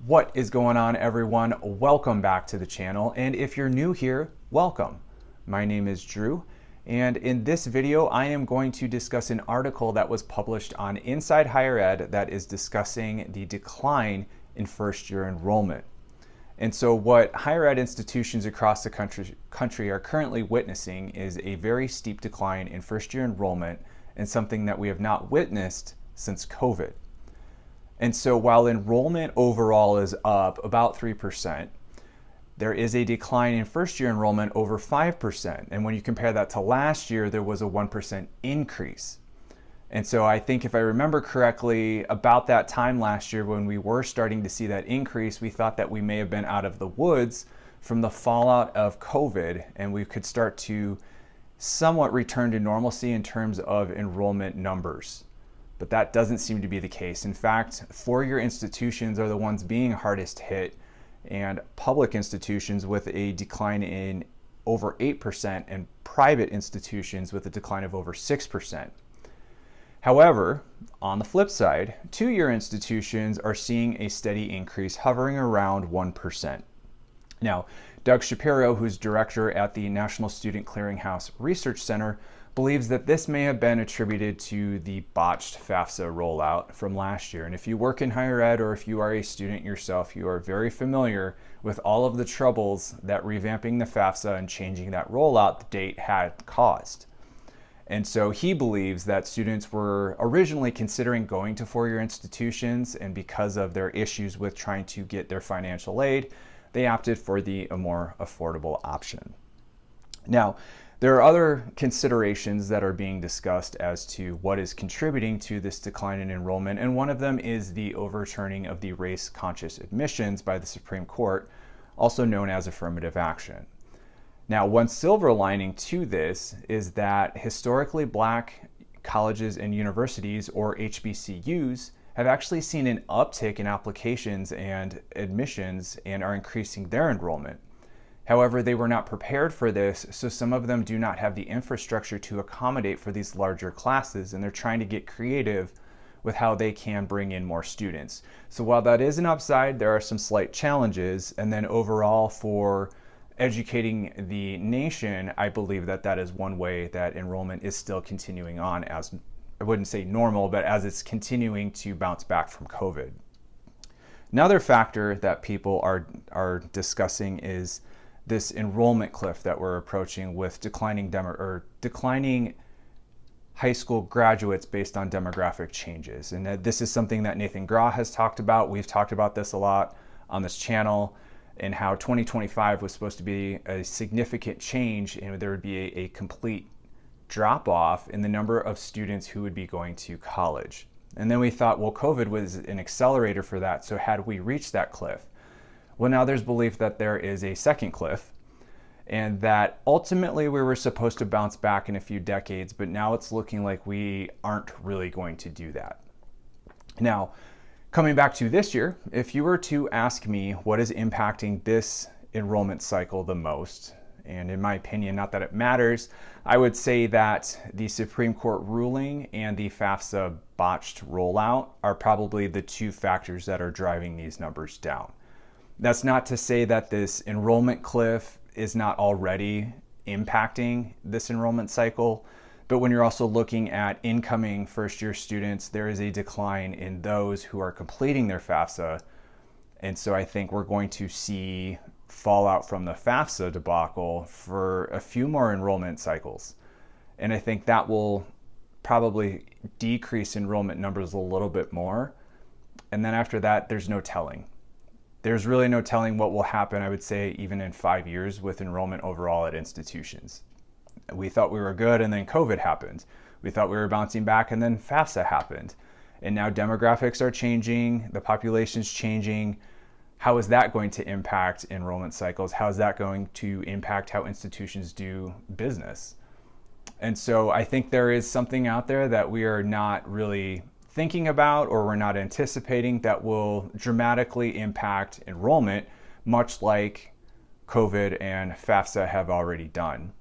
What is going on, everyone? Welcome back to the channel, and if you're new here, welcome. My name is Drew, and in this video I am going to discuss an article that was published on Inside Higher Ed that is discussing the decline in first-year enrollment. And so what higher ed institutions across the country are currently witnessing is a very steep decline in first-year enrollment, and something that we have not witnessed since COVID. And so while enrollment overall is up about 3%, there is a decline in first year enrollment over 5%. And when you compare that to last year, there was a 1% increase. And so I think if I remember correctly, about that time last year when we were starting to see that increase, we thought that we may have been out of the woods from the fallout of COVID, and we could start to somewhat return to normalcy in terms of enrollment numbers. But that doesn't seem to be the case. In fact, four-year institutions are the ones being hardest hit, and public institutions with a decline in over 8%, and private institutions with a decline of over 6%. However, on the flip side, two-year institutions are seeing a steady increase hovering around 1%. Now, Doug Shapiro, who's director at the National Student Clearinghouse Research Center, believes that this may have been attributed to the botched FAFSA rollout from last year. And if you work in higher ed, or if you are a student yourself, you are very familiar with all of the troubles that revamping the FAFSA and changing that rollout date had caused. And so he believes that students were originally considering going to four-year institutions, and because of their issues with trying to get their financial aid, they opted for the more affordable option. Now, there are other considerations that are being discussed as to what is contributing to this decline in enrollment, and one of them is the overturning of the race-conscious admissions by the Supreme Court, also known as affirmative action. Now, one silver lining to this is that historically black colleges and universities, or HBCUs, have actually seen an uptick in applications and admissions and are increasing their enrollment. However, they were not prepared for this, so some of them do not have the infrastructure to accommodate for these larger classes, and they're trying to get creative with how they can bring in more students. So while that is an upside, there are some slight challenges, and then overall for educating the nation, I believe that that is one way that enrollment is still continuing on as, I wouldn't say normal, but as it's continuing to bounce back from COVID. Another factor that people are discussing is this enrollment cliff that we're approaching with declining high school graduates based on demographic changes. And this is something that Nathan Graw has talked about. We've talked about this a lot on this channel, and how 2025 was supposed to be a significant change, and there would be a complete drop off in the number of students who would be going to college. And then we thought, well, COVID was an accelerator for that. So had we reached that cliff? Well, now there's belief that there is a second cliff, and that ultimately we were supposed to bounce back in a few decades, but now it's looking like we aren't really going to do that. Now, coming back to this year, if you were to ask me what is impacting this enrollment cycle the most, and in my opinion, not that it matters, I would say that the Supreme Court ruling and the FAFSA botched rollout are probably the two factors that are driving these numbers down. That's not to say that this enrollment cliff is not already impacting this enrollment cycle, but when you're also looking at incoming first-year students, there is a decline in those who are completing their FAFSA. And so I think we're going to see fallout from the FAFSA debacle for a few more enrollment cycles. And I think that will probably decrease enrollment numbers a little bit more. And then after that, there's no telling. There's really no telling what will happen, I would say, even in 5 years with enrollment overall at institutions. We thought we were good, and then COVID happened. We thought we were bouncing back, and then FAFSA happened. And now demographics are changing, the population's changing. How is that going to impact enrollment cycles? How is that going to impact how institutions do business? And so I think there is something out there that we are not really thinking about, or we're not anticipating, that will dramatically impact enrollment, much like COVID and FAFSA have already done.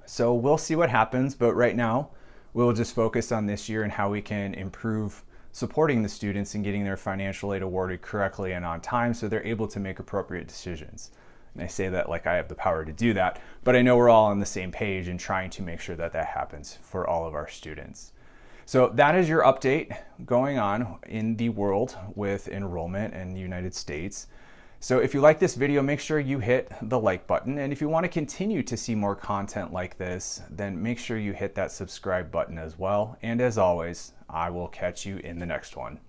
So we'll see what happens, but right now we'll just focus on this year and how we can improve supporting the students and getting their financial aid awarded correctly and on time so they're able to make appropriate decisions. And I say that like I have the power to do that, but I know we're all on the same page in trying to make sure that that happens for all of our students. So that is your update going on in the world with enrollment in the United States. So if you like this video, make sure you hit the like button. And if you want to continue to see more content like this, then make sure you hit that subscribe button as well. And as always, I will catch you in the next one.